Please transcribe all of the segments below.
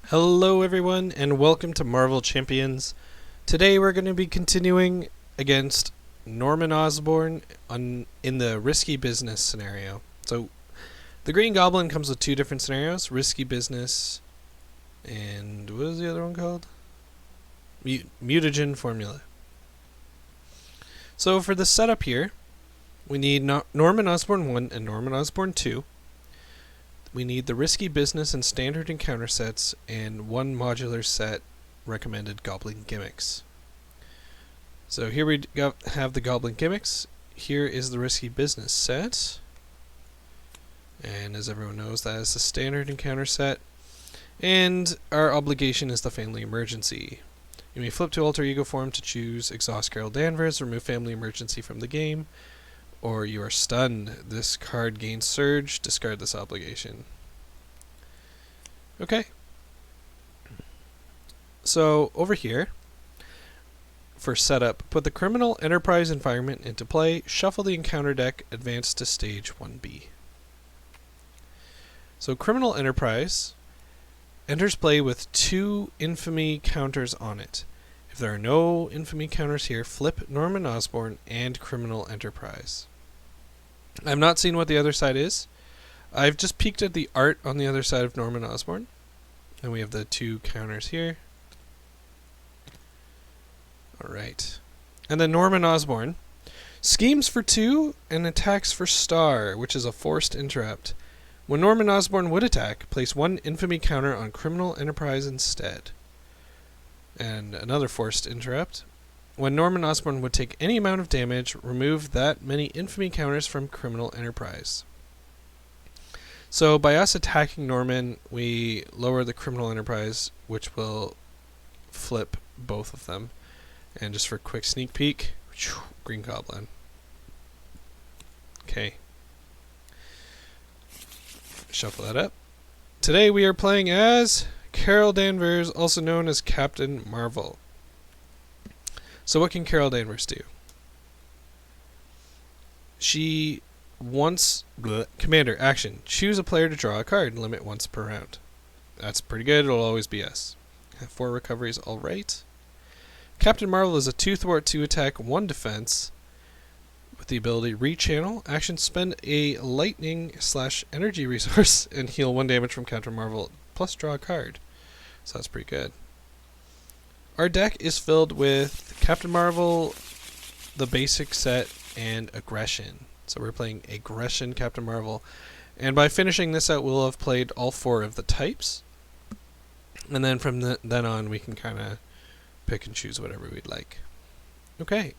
Hello everyone and welcome to Marvel Champions. Today we're going to be continuing against Norman Osborn in the Risky Business scenario. So the Green Goblin comes with two different scenarios, Risky Business and what is the other one called? Mutagen Formula. So for the setup here, we need Norman Osborn 1 and Norman Osborn 2. We need the Risky Business and Standard Encounter sets, and one modular set recommended Goblin gimmicks. So here we have the Goblin gimmicks. Here is the Risky Business set. And as everyone knows, that is the Standard Encounter set. And our obligation is the Family Emergency. You may flip to Alter Ego form to choose Exhaust Carol Danvers, remove Family Emergency from the game, or you are stunned. This card gains Surge, discard this obligation. Okay. So over here, for setup, put the Criminal Enterprise environment into play, shuffle the encounter deck, advance to stage 1B. So Criminal Enterprise enters play with 2 infamy counters on it. If there are no infamy counters here, flip Norman Osborn and Criminal Enterprise. I've not seen what the other side is. I've just peeked at the art on the other side of Norman Osborn. And we have the 2 counters here. Alright. And then Norman Osborn schemes for 2 and attacks for star, which is a forced interrupt. When Norman Osborn would attack, place 1 infamy counter on Criminal Enterprise instead. And another forced interrupt. When Norman Osborn would take any amount of damage, remove that many infamy counters from Criminal Enterprise. So by us attacking Norman, we lower the Criminal Enterprise, which will flip both of them. And just for a quick sneak peek, Green Goblin. Okay. Shuffle that up. Today we are playing as Carol Danvers, also known as Captain Marvel. So what can Carol Danvers do? She wants... Commander, action. Choose a player to draw a card. Limit once per round. That's pretty good. It'll always be us. Have 4 recoveries, alright. Captain Marvel is a 2 thwart, 2 attack, 1 defense. With the ability Rechannel. Action, spend a lightning/energy resource and heal 1 damage from Captain Marvel. Plus draw a card. So that's pretty good. Our deck is filled with Captain Marvel, the basic set, and Aggression. So we're playing Aggression Captain Marvel. And by finishing this out, we'll have played all 4 of the types. And then from then on, we can kind of pick and choose whatever we'd like. Okay.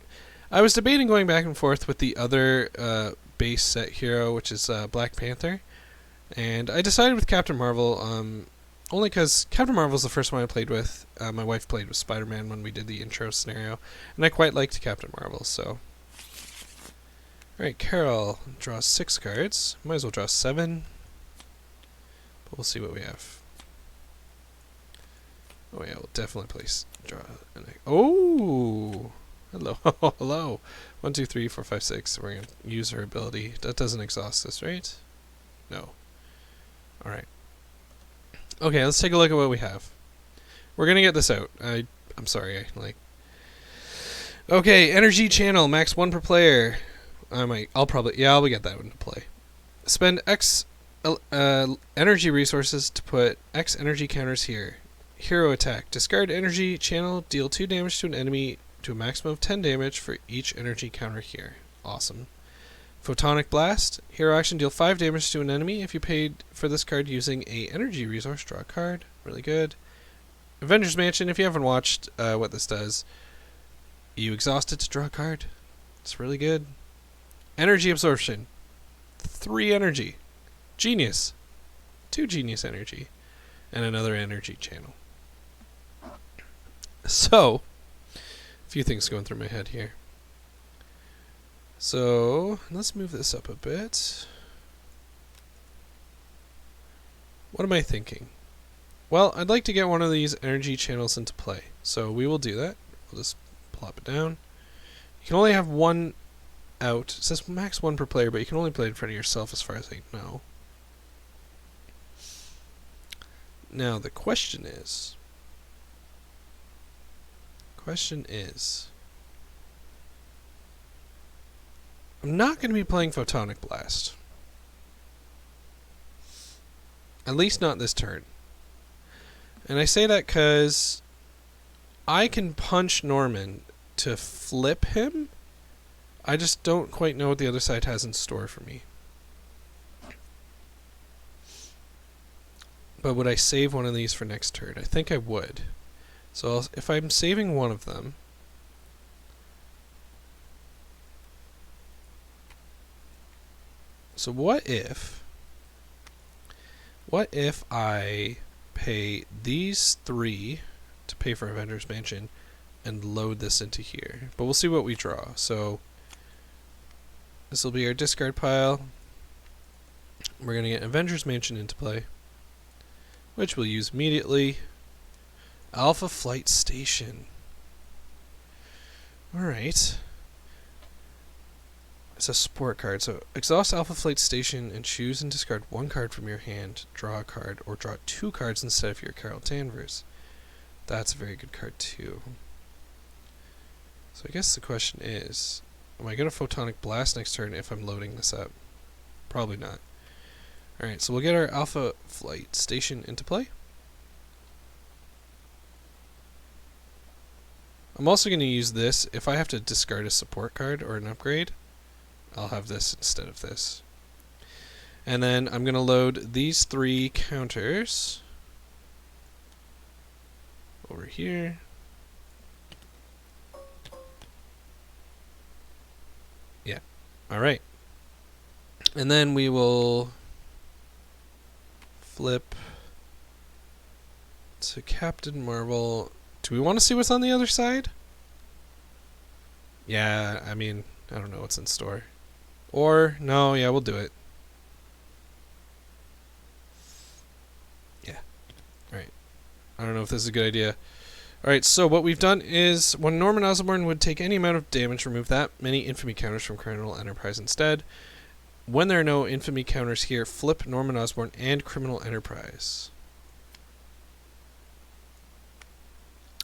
I was debating going back and forth with the other base set hero, which is Black Panther. And I decided with Captain Marvel... only because Captain Marvel's the first one I played with. My wife played with Spider-Man when we did the intro scenario. And I quite liked Captain Marvel, so... Alright, Carol draws 6 cards. Might as well draw 7. But we'll see what we have. Oh yeah, we'll definitely draw... Oh! Hello, hello. 1, 2, 3, 4, 5, 6. We're going to use her ability. That doesn't exhaust us, right? No. Alright. Okay, let's take a look at what we have. We're gonna get this out. I'm sorry, Okay, energy channel, max 1 per player. I'll get that into play. Spend X energy resources to put X energy counters here. Hero attack. Discard energy channel, deal 2 damage to an enemy to a maximum of 10 damage for each energy counter here. Awesome. Photonic Blast. Hero action, deal 5 damage to an enemy. If you paid for this card using a energy resource, draw a card. Really good. Avengers Mansion. If you haven't watched what this does, you exhaust it to draw a card. It's really good. Energy Absorption. 3 energy. Genius. 2 genius energy. And another energy channel. So, a few things going through my head here. So, let's move this up a bit. What am I thinking? Well, I'd like to get one of these energy channels into play. So we will do that. We'll just plop it down. You can only have 1 out. It says max 1 per player, but you can only play in front of yourself as far as I know. Now the question is, I'm not going to be playing Photonic Blast. At least not this turn. And I say that because I can punch Norman to flip him. I just don't quite know what the other side has in store for me. But would I save one of these for next turn? I think I would. So if I'm saving one of them, so what if I pay these 3 to pay for Avengers Mansion and load this into here? But we'll see what we draw. So this will be our discard pile. We're going to get Avengers Mansion into play, which we'll use immediately. Alpha Flight Station. Alright. It's a support card. So exhaust Alpha Flight Station and choose and discard 1 card from your hand. Draw a card, or draw 2 cards instead of your Carol Danvers. That's a very good card too. So I guess the question is, am I going to Photonic Blast next turn if I'm loading this up? Probably not. Alright, so we'll get our Alpha Flight Station into play. I'm also going to use this. If I have to discard a support card or an upgrade, I'll have this instead of this. And then I'm going to load these 3 counters over here. Yeah. Alright. And then we will flip to Captain Marvel. Do we want to see what's on the other side? Yeah, I mean, I don't know what's in store. Or, no, yeah, we'll do it. Yeah. Alright. I don't know if this is a good idea. Alright, so what we've done is, when Norman Osborn would take any amount of damage, remove that many infamy counters from Criminal Enterprise instead. When there are no infamy counters here, flip Norman Osborn and Criminal Enterprise.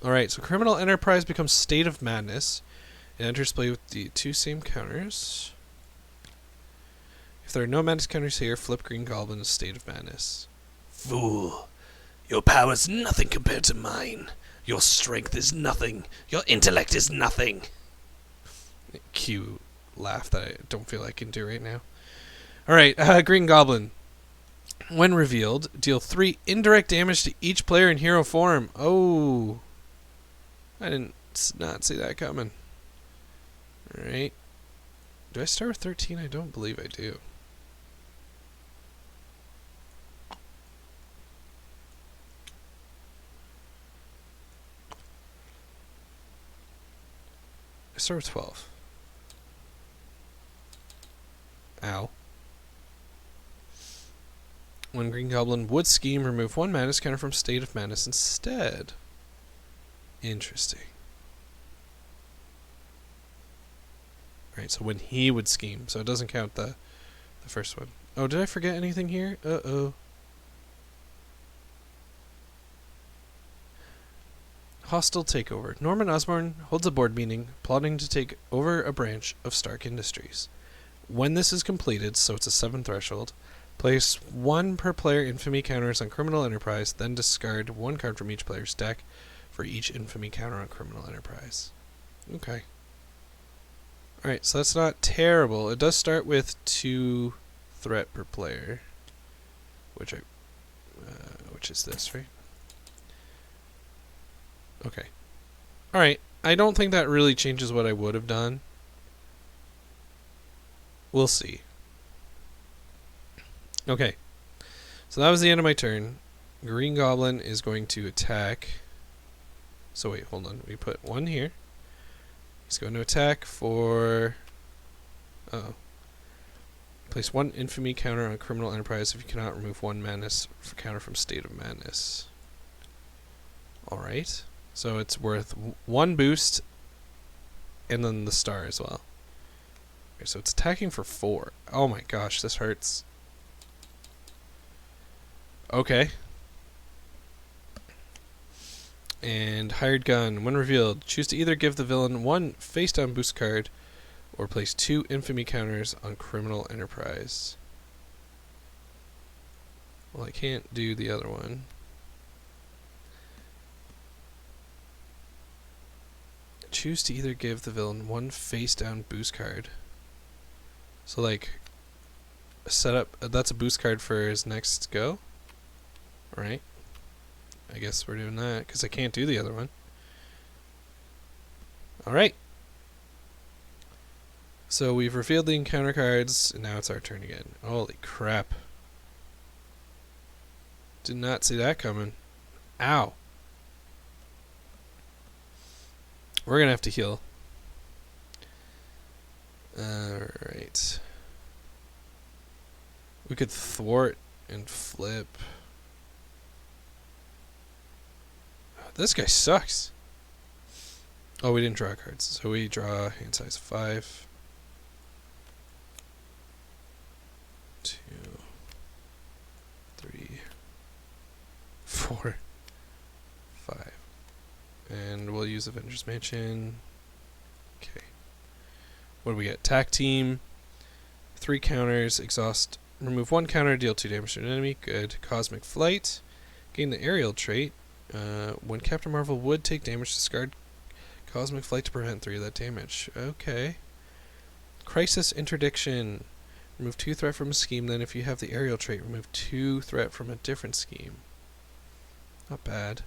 Alright, so Criminal Enterprise becomes State of Madness. It enters play with the 2 same counters. If there are no madness counters here, flip Green Goblin to State of Madness. Fool, your power's nothing compared to mine. Your strength is nothing. Your intellect is nothing. Cue laugh that I don't feel I can do right now. Alright, Green Goblin. When revealed, deal 3 indirect damage to each player in hero form. Oh. I did not see that coming. Alright. Do I start with 13? I don't believe I do. I start with 12. Ow. When Green Goblin would scheme, remove 1 madness counter from State of Madness instead. Interesting. Alright, so when he would scheme, so it doesn't count the first one. Oh, did I forget anything here? Uh-oh. Hostile takeover. Norman Osborn holds a board meeting, plotting to take over a branch of Stark Industries. When this is completed, so it's a 7 threshold, place 1 per player infamy counters on Criminal Enterprise, then discard 1 card from each player's deck for each infamy counter on Criminal Enterprise. Okay. Alright, so that's not terrible. It does start with 2 threat per player, which is this, right? Okay. Alright, I don't think that really changes what I would have done. We'll see. Okay. So that was the end of my turn. Green Goblin is going to attack. So wait, hold on. We put 1 here. He's going to attack for... Uh-oh. Place 1 infamy counter on Criminal Enterprise if you cannot remove 1 madness counter from State of Madness. Alright. So it's worth 1 boost and then the star as well. Okay, so it's attacking for 4. Oh my gosh, this hurts. Okay. And Hired Gun. When revealed, choose to either give the villain one face-down boost card or place 2 infamy counters on Criminal Enterprise. Well, I can't do the other one. Choose to either give the villain one face-down boost card. So, like, set up... that's a boost card for his next go. Right? I guess we're doing that, because I can't do the other one. Alright. So we've revealed the encounter cards, and now it's our turn again. Holy crap. Did not see that coming. Ow. We're going to have to heal. Alright. We could thwart and flip. This guy sucks. Oh, we didn't draw cards. So we draw hand size 5. 2, 3, 4, 5. And we'll use Avengers Mansion. Okay. What do we get? Attack team. 3 counters. Exhaust. Remove 1 counter. Deal 2 damage to an enemy. Good. Cosmic Flight. Gain the aerial trait. When Captain Marvel would take damage, discard Cosmic Flight to prevent 3 of that damage. Okay. Crisis Interdiction. Remove 2 threat from a scheme, then if you have the aerial trait, remove 2 threat from a different scheme. Not bad.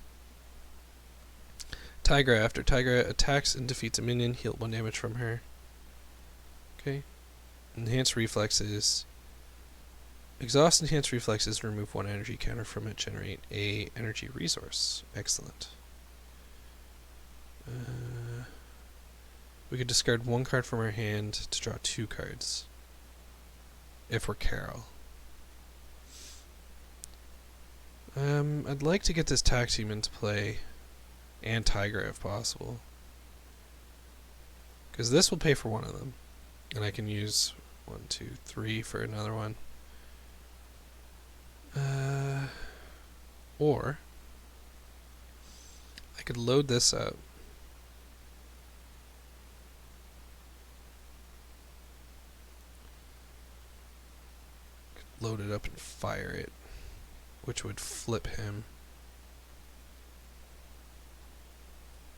Tigra. After Tigra attacks and defeats a minion, heal 1 damage from her. Okay. Enhanced Reflexes. Exhaust Enhanced Reflexes, remove 1 energy counter from it, generate a energy resource. Excellent. We could discard 1 card from our hand to draw 2 cards. If we're Carol. I'd like to get this tag team into play, and Tigra if possible. Because this will pay for one of them. And I can use 1, 2, 3 for another one. Or I could load this up. Load it up and fire it, which would flip him.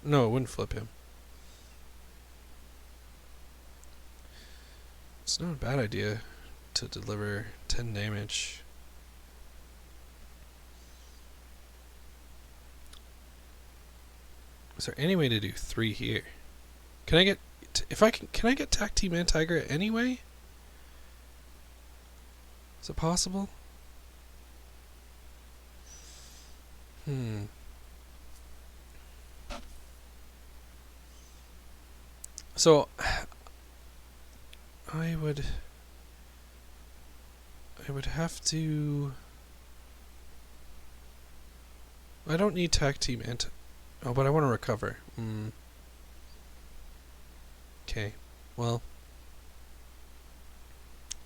No, it wouldn't flip him. It's not a bad idea to deliver 10 damage. Is there any way to do 3 here? Can I get... can I get Tac Team and Tiger anyway? Is it possible? So I would have to... I don't need Tac Team and... oh, but I want to recover. Okay, well...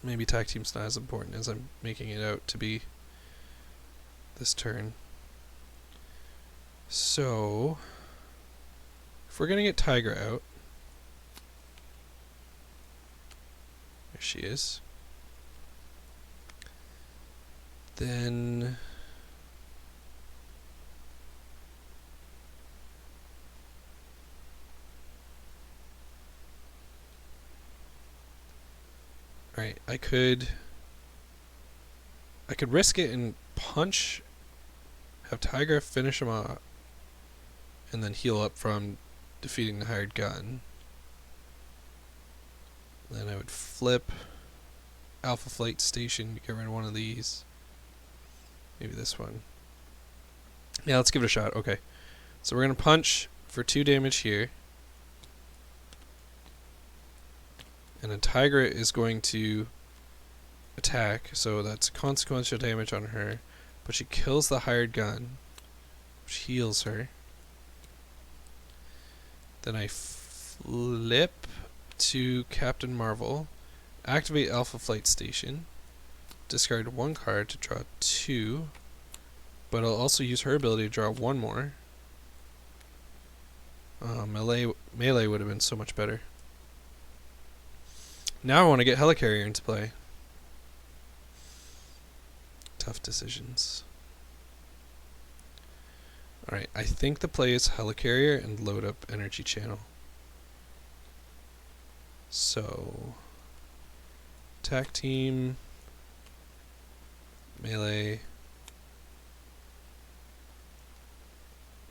maybe Tag Team's not as important as I'm making it out to be this turn. So, if we're gonna get Tiger out, there she is, then right, I could risk it and punch, have Tiger finish him off, and then heal up from defeating the hired gun. Then I would flip Alpha Flight Station to get rid of one of these. Maybe this one. Yeah, let's give it a shot. Okay. So we're going to punch for 2 damage here. And then Tigra is going to attack, so that's consequential damage on her. But she kills the hired gun, which heals her. Then I flip to Captain Marvel, activate Alpha Flight Station, discard 1 card to draw 2, but I'll also use her ability to draw 1 more. Melee would have been so much better. Now I want to get Helicarrier into play. Tough decisions. Alright, I think the play is Helicarrier and load up Energy Channel. So, attack team, melee,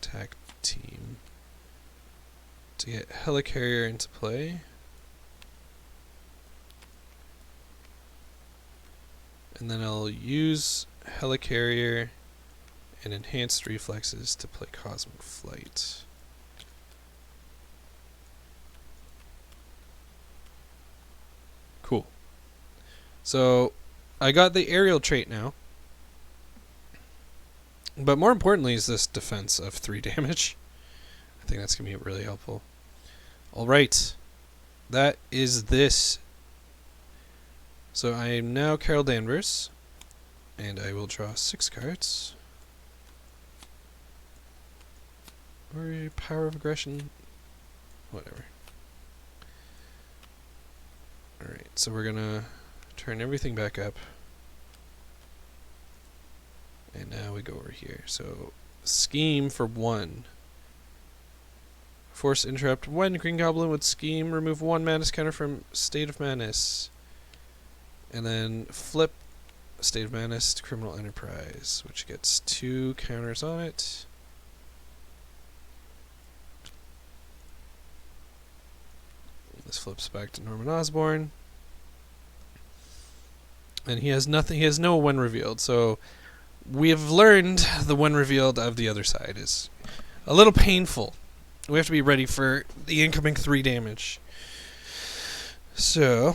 attack team. To get Helicarrier into play. And then I'll use Helicarrier and Enhanced Reflexes to play Cosmic Flight. Cool. So, I got the aerial trait now. But more importantly is this defense of 3 damage. I think that's going to be really helpful. Alright. That is this. So I am now Carol Danvers. And I will draw 6 cards. Or Power of Aggression. Whatever. Alright, so we're gonna turn everything back up. And now we go over here. So, scheme for 1. Force interrupt. When Green Goblin would scheme, remove 1 Madness counter from State of Madness. And then flip State of Madness to Criminal Enterprise, which gets 2 counters on it. This flips back to Norman Osborn. And he has nothing, he has no when revealed, so we have learned the when revealed of the other side is a little painful. We have to be ready for the incoming 3 damage. So,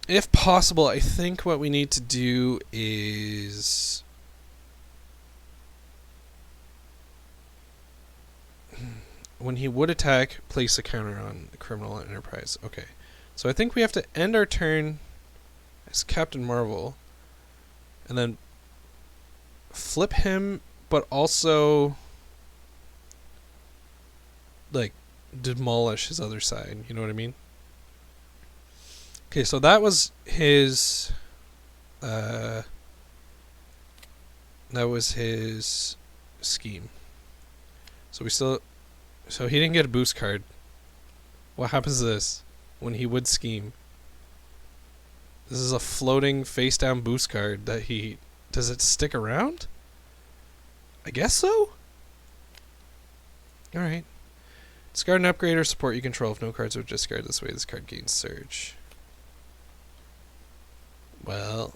if possible, I think what we need to do is when he would attack, place a counter on the Criminal Enterprise. Okay. So I think we have to end our turn as Captain Marvel and then flip him, but also like demolish his other side. You know what I mean? Okay, so that was his scheme. So he didn't get a boost card. What happens to this when he would scheme? This is a floating face down boost card that he... Does it stick around? I guess so? Alright. Discard an upgrade or support you control. If no cards are discarded this way, this card gains Surge. Well,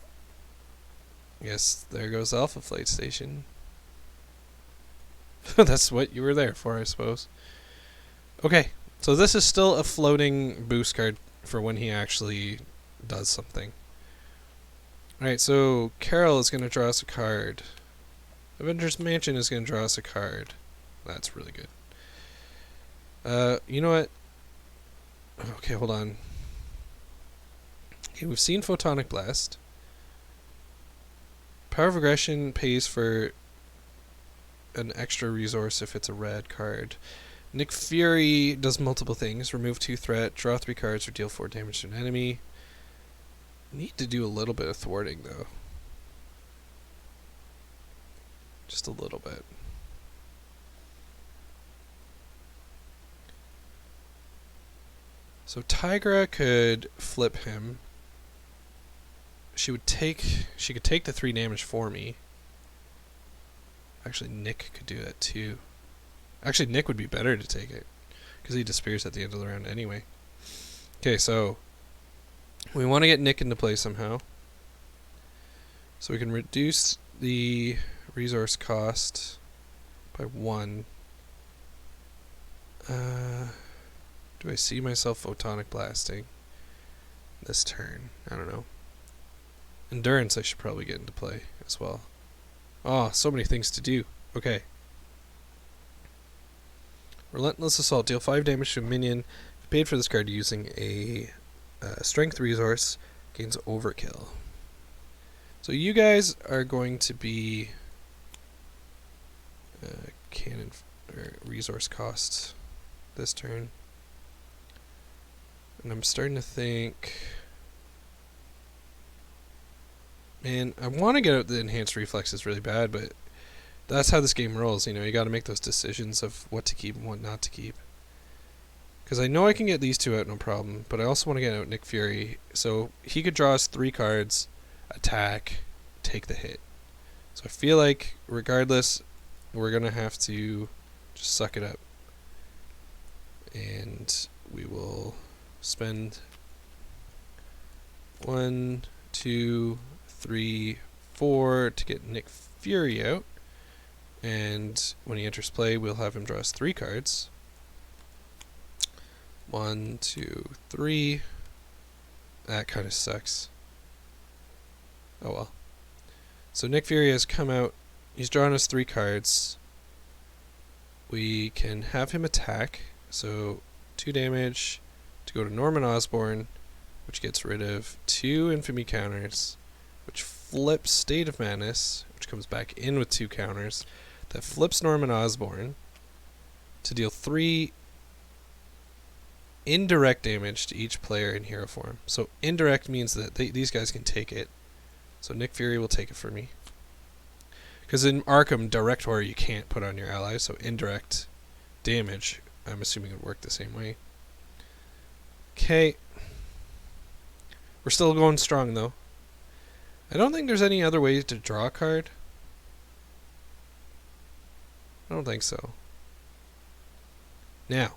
I guess there goes Alpha Flight Station. That's what you were there for, I suppose. Okay, so this is still a floating boost card for when he actually does something. Alright, so Carol is going to draw us a card. Avengers Mansion is going to draw us a card. That's really good. You know what? Okay, hold on. Okay, we've seen Photonic Blast. Power of Aggression pays for an extra resource if it's a red card. Nick Fury does multiple things. Remove 2 threat, draw 3 cards, or deal 4 damage to an enemy. Need to do a little bit of thwarting, though. Just a little bit. So Tigra could flip him. She could take the 3 damage for me. Actually, Nick could do that too. Actually, Nick would be better to take it, because he disappears at the end of the round anyway. Okay, so we want to get Nick into play somehow. So we can reduce the resource cost by 1. Do I see myself Photonic Blasting this turn? I don't know. Endurance I should probably get into play as well. Oh, so many things to do. Okay. Relentless Assault. Deal 5 damage to a minion. If paid for this card using a strength resource, gains Overkill. So you guys are going to be cannon or resource costs. this turn. And I'm starting to think... Man, I want to get out the enhanced reflexes really bad, but that's how this game rolls, you know. You got to make those decisions of what to keep and what not to keep. Because I know I can get these two out no problem, but I also want to get out Nick Fury. So he could draw us 3 cards, attack, take the hit. So I feel like, regardless, we're going to have to just suck it up. And we will spend 1, 2, 3, 4 to get Nick Fury out. And when he enters play, we'll have him draw us 3 cards. 1, 2, 3. That kind of sucks. Oh well. So Nick Fury has come out. He's drawn us 3 cards. We can have him attack. So 2 damage to go to Norman Osborn, which gets rid of 2 infamy counters, which flips State of Madness, which comes back in with 2 counters. That flips Norman Osborn to deal 3 indirect damage to each player in hero form. So indirect means that these guys can take it. So Nick Fury will take it for me. Because in Arkham, direct horror you can't put on your allies, so indirect damage, I'm assuming it would work the same way. Okay. We're still going strong, though. I don't think there's any other way to draw a card. I don't think so. Now,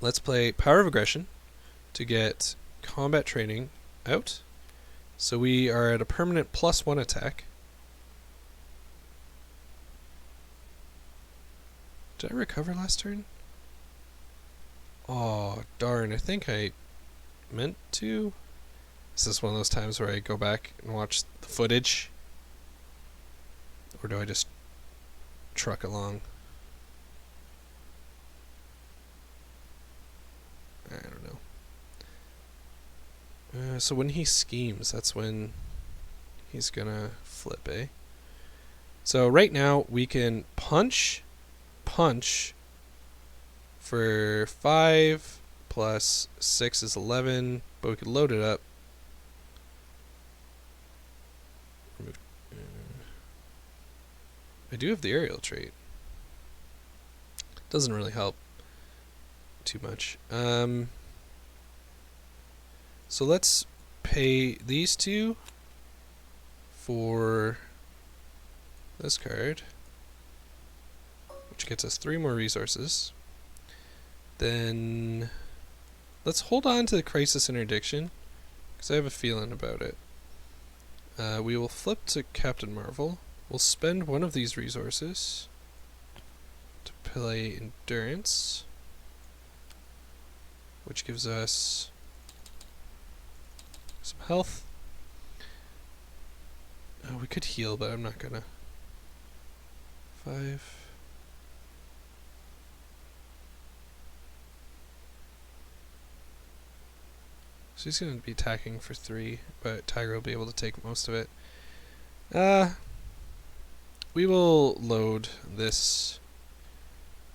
let's play Power of Aggression to get combat training out. So we are at a permanent +1 attack. Did I recover last turn? Oh, darn. I think I meant to. Is this one of those times where I go back and watch the footage? Or do I just truck along? I don't know. So when he schemes, that's when he's gonna flip, eh? So right now we can punch for 5 plus 6 is 11, but we could load it up. I do have the aerial trait. Doesn't really help too much. So let's pay these 2 for this card, which gets us 3 more resources. Then let's hold on to the Crisis Interdiction, because I have a feeling about it. We will flip to Captain Marvel. We'll spend one of these resources to play Endurance, which gives us some health. We could heal, but I'm not gonna. 5. So he's going to be attacking for 3, but Tiger will be able to take most of it. We will load this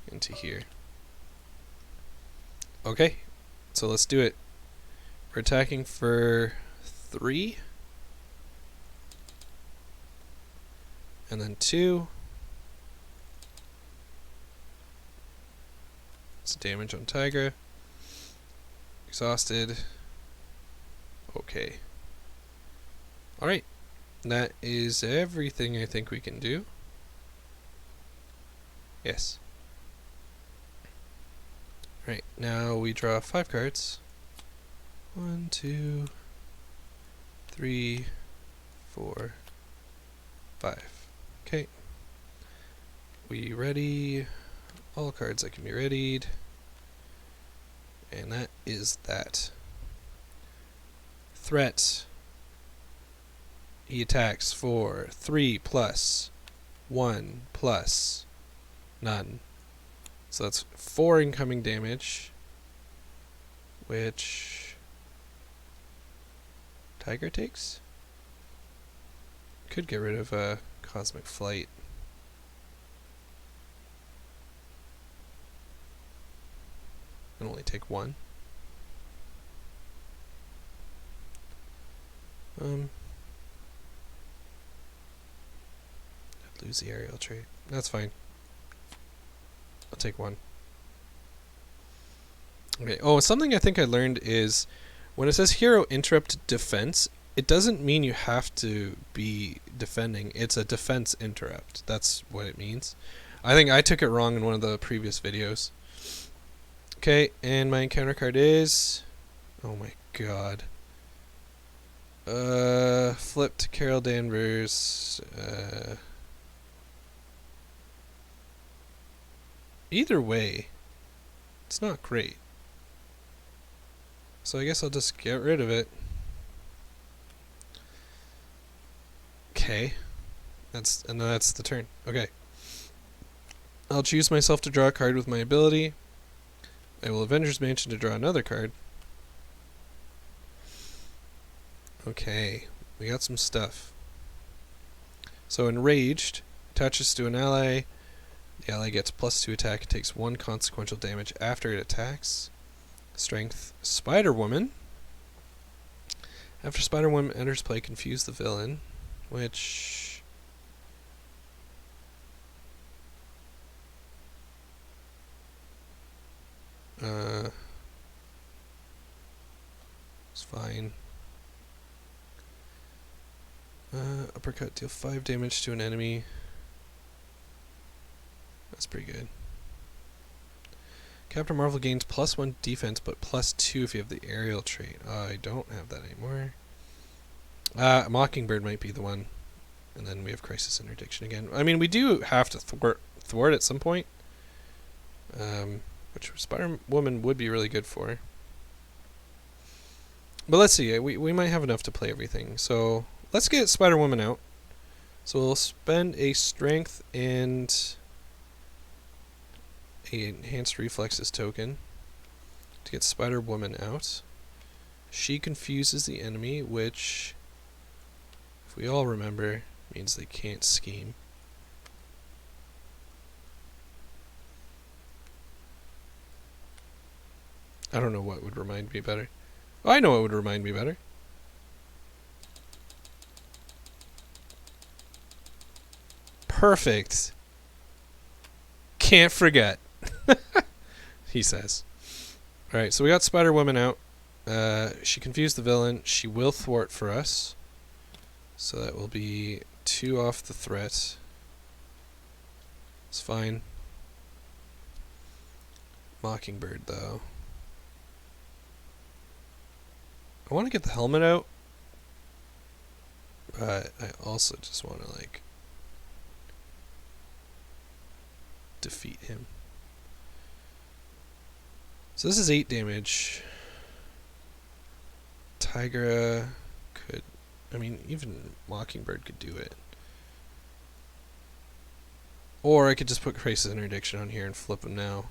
into here. Okay, so let's do it. We're attacking for 3. And then 2. It's damage on Tigra. Exhausted. Okay. Alright. That is everything I think we can do. Yes. Right, now we draw 5 cards. 1, 2, 3, 4, 5. Okay. We ready all cards that can be readied. And that is that. Threat. He attacks for 3 plus 1 plus none. So that's 4 incoming damage, which Tiger takes. Could get rid of Cosmic Flight. take 1. I'd lose the aerial trait. That's fine. I'll take 1. Okay. Oh, something I think I learned is when it says hero interrupt defense, it doesn't mean you have to be defending. It's a defense interrupt. That's what it means. I think I took it wrong in one of the previous videos. Okay, and my encounter card is... Oh my god. Flip to Carol Danvers. Either way, it's not great. So I guess I'll just get rid of it. Okay. That's the turn. Okay. I'll choose myself to draw a card with my ability. I will Avenger's Mansion to draw another card. Okay. We got some stuff. So Enraged attaches to an ally. The ally gets +2 attack. It takes 1 consequential damage after it attacks. Strength Spider-Woman. After Spider-Woman enters play, confuse the villain, which... it's fine. Uppercut, deal 5 damage to an enemy. That's pretty good. Captain Marvel gains +1 defense, but +2 if you have the aerial trait. I don't have that anymore. Mockingbird might be the one. And then we have Crisis Interdiction again. I mean, we do have to thwart at some point. Which Spider-Woman would be really good for. But let's see. We might have enough to play everything. So let's get Spider-Woman out. So we'll spend a Strength and a Enhanced Reflexes token to get Spider-Woman out. She confuses the enemy, which, if we all remember, means they can't scheme. I don't know what would remind me better. Oh, I know what would remind me better. Perfect. Can't forget. He says. Alright, so we got Spider-Woman out. She confused the villain. She will thwart for us. So that will be 2 off the threat. It's fine. Mockingbird, though. I want to get the helmet out. But I also just want to, like, defeat him. So this is 8 damage. Tigra could... I mean, even Mockingbird could do it. Or I could just put Crisis Interdiction on here and flip him now.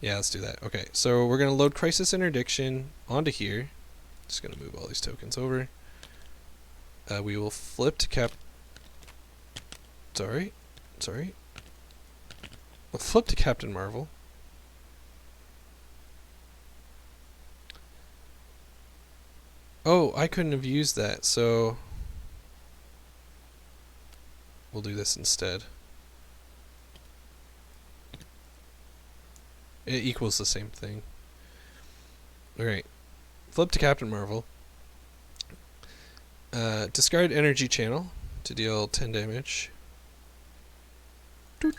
Yeah, let's do that. Okay, so we're going to load Crisis Interdiction onto here. Just going to move all these tokens over. We will flip to Sorry. We'll flip to Captain Marvel. Oh, I couldn't have used that, so we'll do this instead. It equals the same thing. Alright. Flip to Captain Marvel. Discard Energy Channel to deal 10 damage. I'm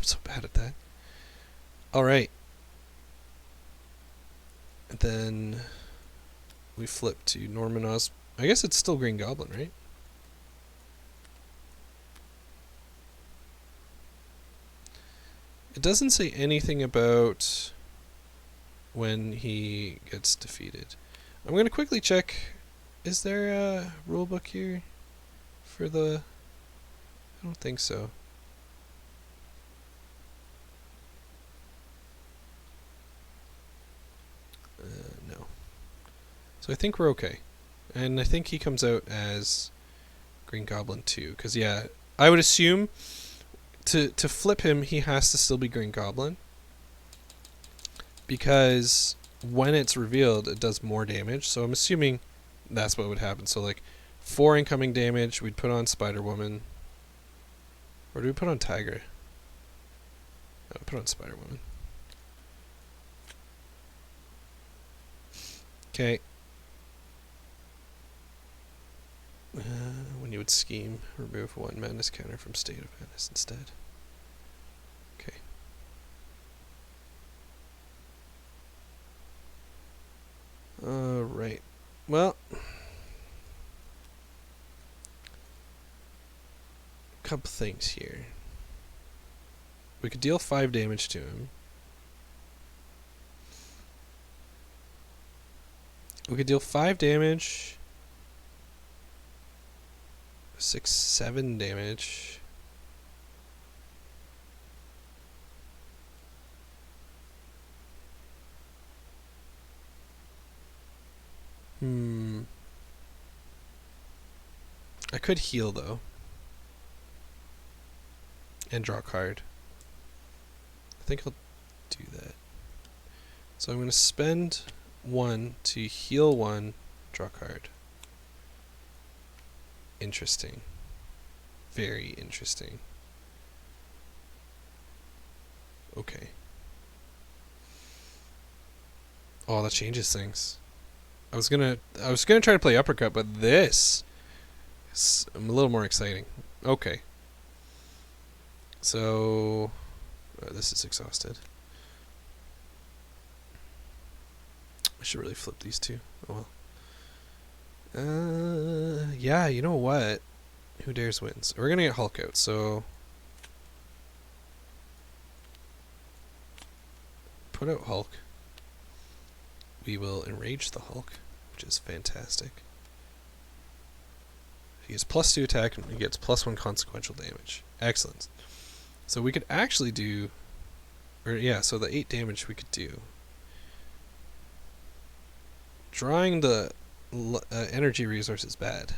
so bad at that. Alright. And then we flip to Norman Osborn. I guess it's still Green Goblin, right? It doesn't say anything about when he gets defeated. I'm going to quickly check. Is there a rulebook here for the... I don't think so. No. So I think we're okay. And I think he comes out as Green Goblin too. Because, yeah, I would assume to flip him, he has to still be Green Goblin. Because when it's revealed, it does more damage. So I'm assuming that's what would happen. So like 4 incoming damage, we'd put on Spider Woman. Or do we put on Tiger? No, we put on Spider Woman. Okay. When you would scheme, remove 1 madness counter from State of Madness instead. Okay. Alright. Well, couple things here. We could deal 5 damage to him. We could deal 5 damage. 6, 7 damage. I could heal though. And draw a card. I think I'll do that. So I'm going to spend 1 to heal 1, draw a card. Interesting. Very interesting. Okay. Oh, that changes things. I was gonna try to play uppercut, but this is a little more exciting. Okay. So this is exhausted. I should really flip these two. Oh well. Yeah, you know what? Who dares wins. We're gonna get Hulk out, so put out Hulk. We will enrage the Hulk, which is fantastic. He has +2 attack and he gets +1 consequential damage. Excellent. So we could actually do, so the 8 damage we could do. Drawing the energy resource is bad.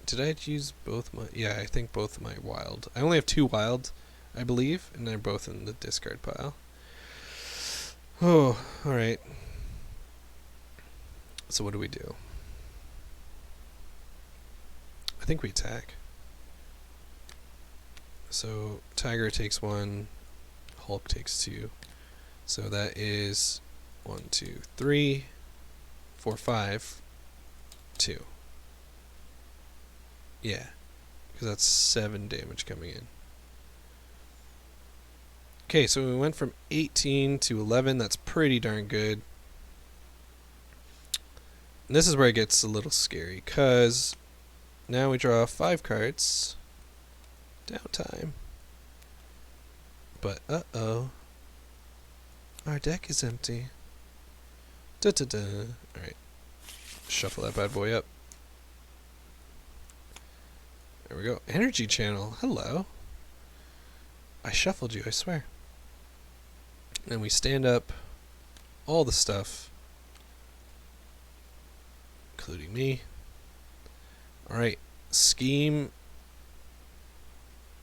Did I use both my... Yeah, I think both my wild. I only have 2 wild, I believe, and they're both in the discard pile. Oh, alright. So what do we do? I think we attack. So Tiger takes 1, Hulk takes 2. So that is 1, 2, 3, 4, 5, 2. Yeah, because that's 7 damage coming in. Okay, so we went from 18 to 11. That's pretty darn good. And this is where it gets a little scary, because now we draw 5 cards. Downtime. But, uh-oh. Our deck is empty. Da-da-da. Alright. Shuffle that bad boy up. There we go. Energy channel. Hello. I shuffled you, I swear. And we stand up all the stuff, including me. Alright. Scheme.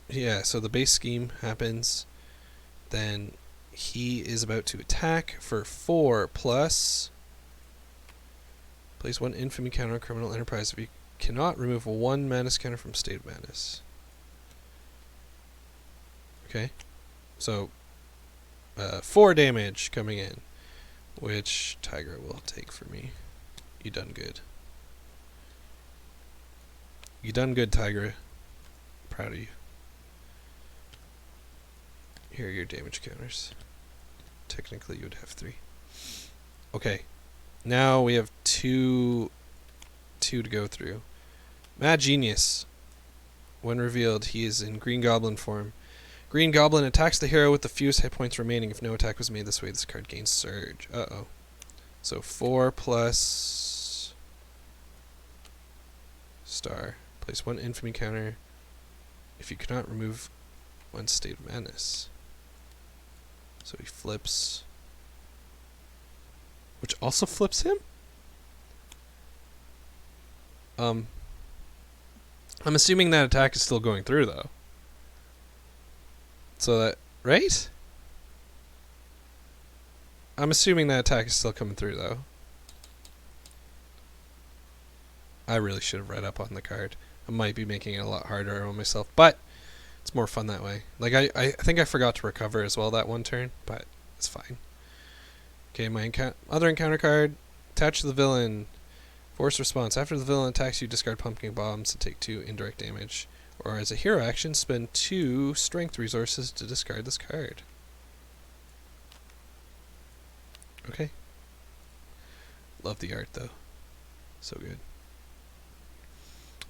Yeah, so the base scheme happens. Then he is about to attack for 4 plus. Place 1 infamy counter on criminal enterprise if you cannot remove 1 madness counter from State of Madness. Okay. So 4 damage coming in, which Tiger will take for me. You done good. You done good, Tiger. Proud of you. Here are your damage counters. Technically, you would have 3. Okay. Now we have 2 to go through. Mad Genius. When revealed, he is in Green Goblin form. Green Goblin attacks the hero with the fewest hit points remaining. If no attack was made this way, this card gains Surge. Uh-oh. So 4 plus... Star. Place 1 infamy counter if you cannot remove 1 State of Madness. So he flips. Which also flips him? I'm assuming that attack is still going through, though. So that... Right? I'm assuming that attack is still coming through, though. I really should have read up on the card. I might be making it a lot harder on myself, but it's more fun that way. Like, I think I forgot to recover as well that one turn, but it's fine. Okay, my other encounter card. Attach to the villain. Force response. After the villain attacks you, discard pumpkin bombs to take 2 indirect damage. Or as a hero action, spend 2 strength resources to discard this card. Okay. Love the art, though. So good.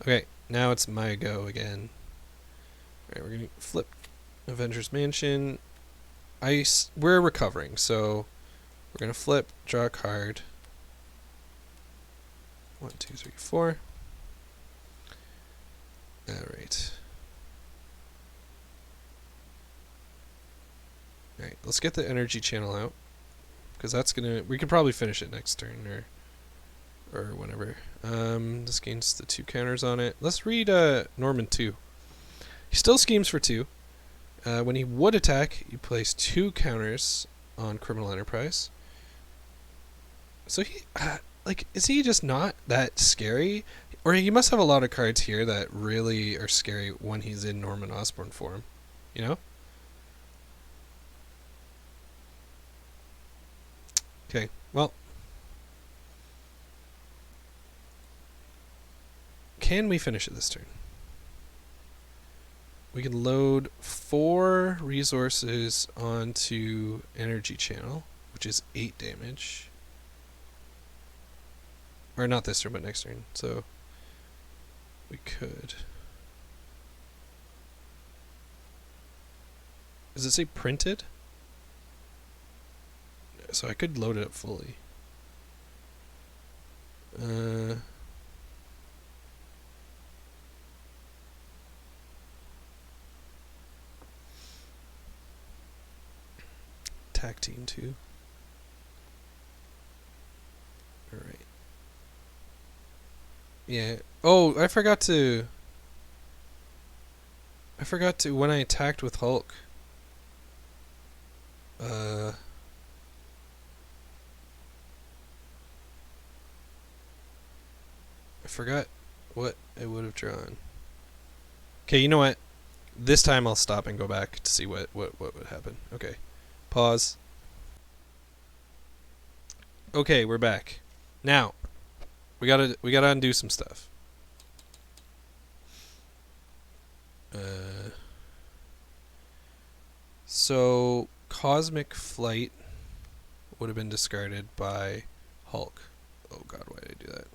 Okay, now it's my go again. Alright, we're going to flip Avengers Mansion. We're recovering, so we're going to flip, draw a card. 1, 2, 3, 4. Alright. Alright, let's get the energy channel out. Because that's gonna... We could probably finish it next turn, or whenever. This gains the 2 counters on it. Let's read Norman 2. He still schemes for 2. When he would attack, you place 2 counters on Criminal Enterprise. So he... like, is he just not that scary? Or he must have a lot of cards here that really are scary when he's in Norman Osborn form. You know? Okay, well. Can we finish it this turn? We can load 4 resources onto Energy Channel, which is 8 damage. Or not this turn, but next turn. So we could. Does it say printed? So I could load it up fully. Tag team 2. Alright. Yeah. Oh, I forgot to, when I attacked with Hulk. I forgot what I would have drawn. Okay, you know what? This time I'll stop and go back to see what would happen. Okay. Pause. Okay, we're back. Now, we gotta undo some stuff. So Cosmic Flight would have been discarded by Hulk. Oh god, why did I do that?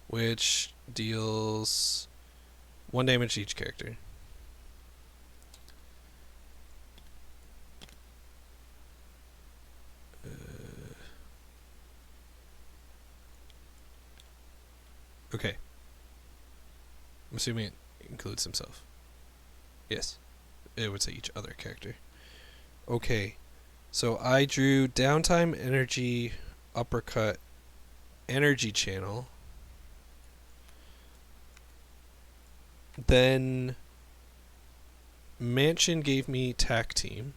Which deals 1 damage to each character. Okay. I'm assuming it includes himself. Yes. It would say each other character. Okay. So I drew Downtime, Energy, Uppercut, Energy Channel. Then Mansion gave me Tack Team.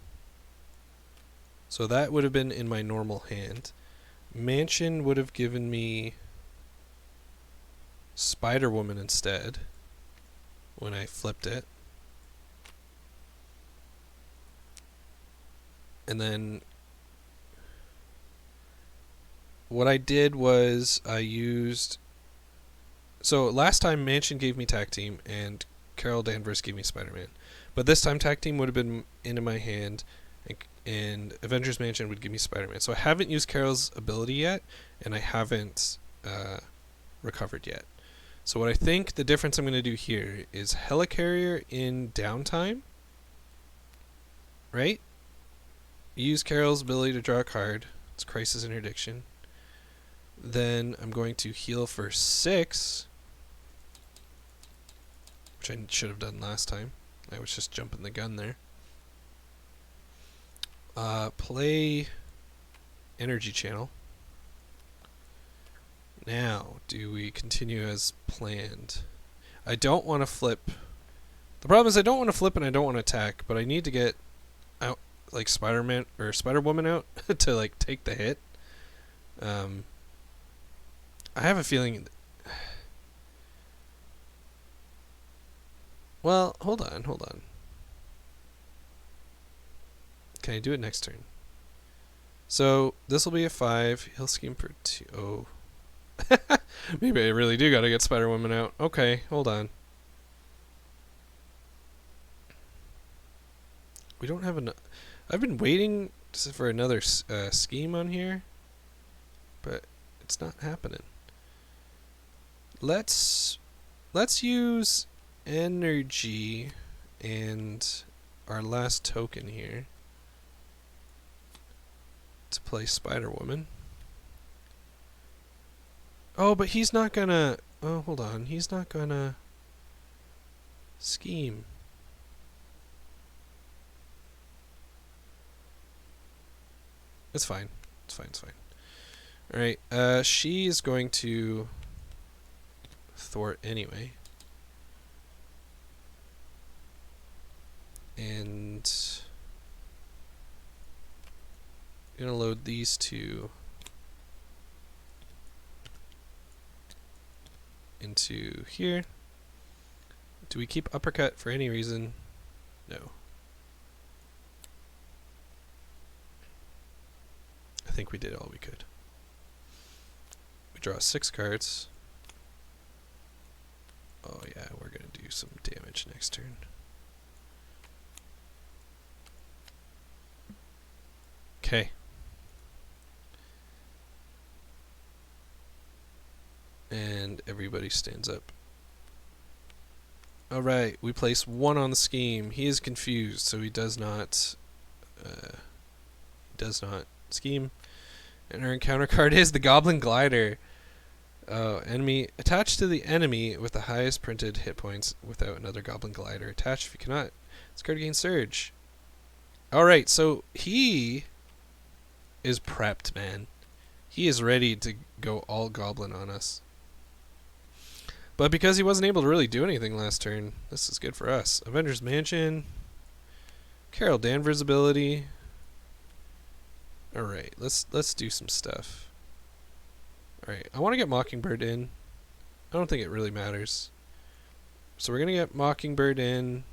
So that would have been in my normal hand. Mansion would have given me Spider-Woman instead when I flipped it. And then what I did was I used... So last time Mansion gave me Tack Team and Carol Danvers gave me Spider-Man. But this time Tack Team would have been into my hand and Avengers Mansion would give me Spider-Man. So I haven't used Carol's ability yet and I haven't recovered yet. So what I think the difference I'm going to do here is Helicarrier in Downtime. Right? Use Carol's ability to draw a card. It's Crisis Interdiction. Then I'm going to heal for 6, which I should have done last time. I was just jumping the gun there. Play Energy Channel. Now, do we continue as planned? I don't want to flip. The problem is I don't want to flip and I don't want to attack, but I need to get out like Spider-Man or Spider-Woman out to like take the hit. I have a feeling. Well, hold on. Can I do it next turn? So this will be a 5. He'll scheme for 2. Oh. Maybe I really do gotta get Spider-Woman out. Okay, hold on. We don't have enough. I've been waiting for another scheme on here, but it's not happening. Let's use energy and our last token here to play Spider-Woman. Oh, but he's not gonna... Oh, hold on. He's not gonna scheme. It's fine. It's fine. Alright, she is going to thwart anyway. And I'm gonna load these two into here. Do we keep uppercut for any reason? No. I think we did all we could. We draw 6 cards. Oh yeah, we're gonna do some damage next turn. Okay. And everybody stands up. Alright, we place 1 on the scheme. He is confused, so he does not scheme. And our encounter card is the Goblin Glider. Enemy attached to the enemy with the highest printed hit points without another Goblin Glider attached. If you cannot, this card gains Surge. Alright, so he is prepped, man. He is ready to go all Goblin on us. But because he wasn't able to really do anything last turn, this is good for us. Avengers Mansion. Carol Danvers ability. Alright, let's do some stuff. Alright, I want to get Mockingbird in. I don't think it really matters. So we're going to get Mockingbird in.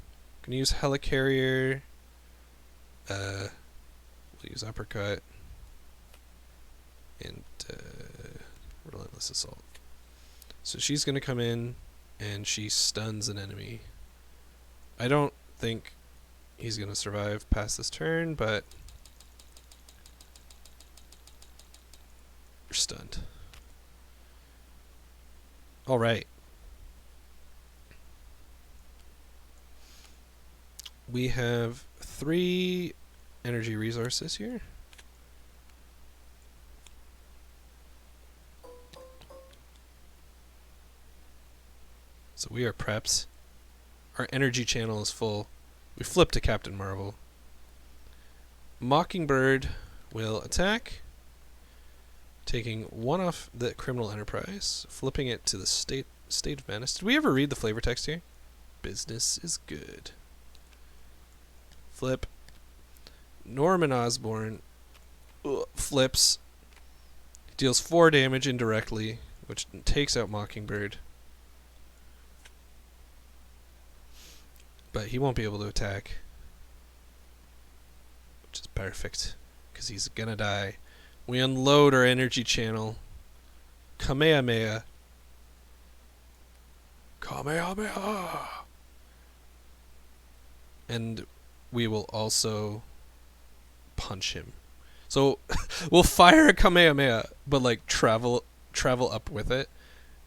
Going to use Helicarrier. We'll use Uppercut. And Relentless Assault. So she's going to come in and she stuns an enemy. I don't think he's going to survive past this turn, but we're stunned. Alright. We have 3 energy resources here. So we are preps. Our energy channel is full. We flip to Captain Marvel. Mockingbird will attack, taking 1 off the Criminal Enterprise, flipping it to the State of Menace. Did we ever read the flavor text here? Business is good. Flip. Norman Osborn flips. Deals 4 damage indirectly, which takes out Mockingbird. But he won't be able to attack, which is perfect, because he's gonna die. We unload our energy channel. Kamehameha. Kamehameha! And we will also punch him. So we'll fire a Kamehameha, but like travel up with it,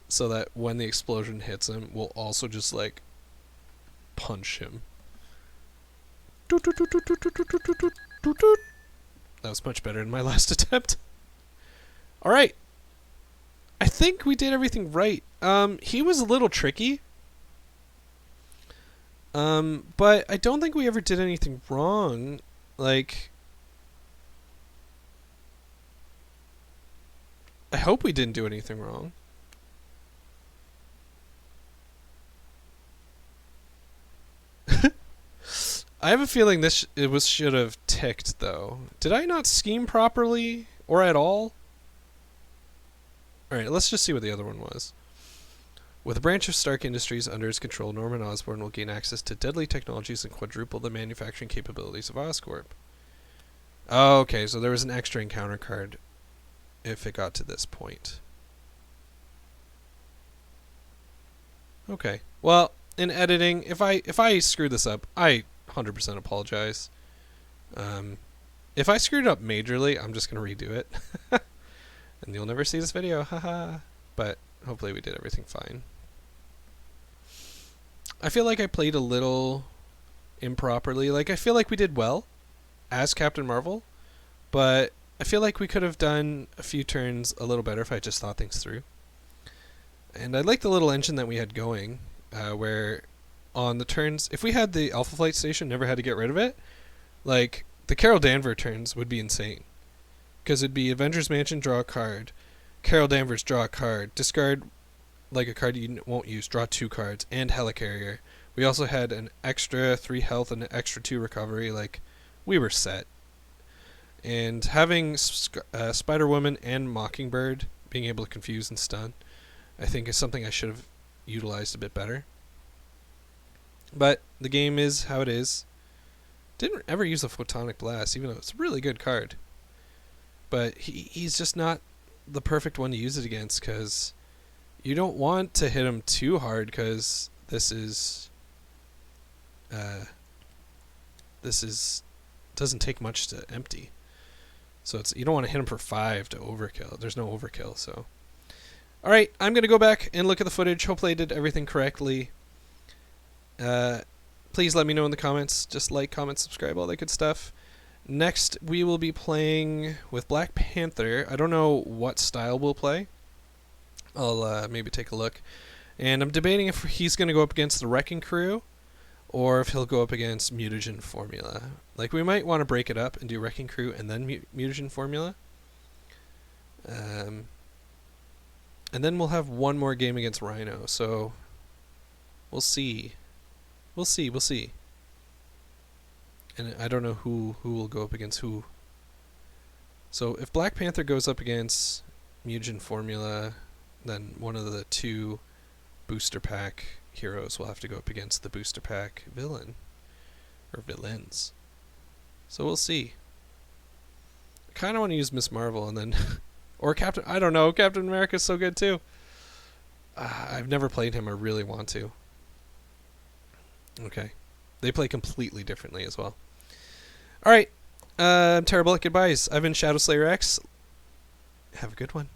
so that when the explosion hits him, we'll also just like punch him. That was much better than my last attempt. Alright. I think we did everything right. He was a little tricky. But I don't think we ever did anything wrong. Like, I hope we didn't do anything wrong. I have a feeling it should have ticked though. Did I not scheme properly or at all? All right, let's just see what the other one was. With a branch of Stark Industries under his control, Norman Osborn will gain access to deadly technologies and quadruple the manufacturing capabilities of Oscorp. Oh, okay, so there was an extra encounter card if it got to this point. Okay. Well, in editing, if I screw this up, I 100% apologize. If I screwed up majorly, I'm just going to redo it. And you'll never see this video, haha. But hopefully we did everything fine. I feel like I played a little improperly. Like, I feel like we did well as Captain Marvel, but I feel like we could have done a few turns a little better if I just thought things through. And I like the little engine that we had going, where on the turns, if we had the Alpha Flight Station, never had to get rid of it, like, the Carol Danvers turns would be insane. Because it'd be Avengers Mansion, draw a card, Carol Danvers, draw a card, discard like a card you won't use, draw 2 cards, and Helicarrier. We also had an extra 3 health and an extra 2 recovery. Like, we were set. And having Spider-Woman and Mockingbird being able to confuse and stun, I think is something I should have utilized a bit better. But the game is how it is. Didn't ever use a Photonic Blast, even though it's a really good card. But he's just not the perfect one to use it against, because you don't want to hit him too hard, because this doesn't take much to empty. So you don't want to hit him for 5 to overkill. There's no overkill, so. Alright, I'm going to go back and look at the footage. Hopefully I did everything correctly. Please let me know in the comments. Just like, comment, subscribe, all that good stuff. Next, we will be playing with Black Panther. I don't know what style we'll play. I'll maybe take a look. And I'm debating if he's going to go up against the Wrecking Crew, or if he'll go up against Mutagen Formula. Like, we might want to break it up and do Wrecking Crew and then Mutagen Formula. And then we'll have one more game against Rhino, so we'll see. We'll see. And I don't know who will go up against who. So if Black Panther goes up against Mutagen Formula, then one of the 2 booster pack heroes will have to go up against the booster pack villain. Or villains. So we'll see. I kind of want to use Miss Marvel and then... or Captain... I don't know. Captain America's so good too. I've never played him. I really want to. Okay. They play completely differently as well. Alright. I'm terrible at goodbyes. I've been ShadowSlayerX. Have a good one.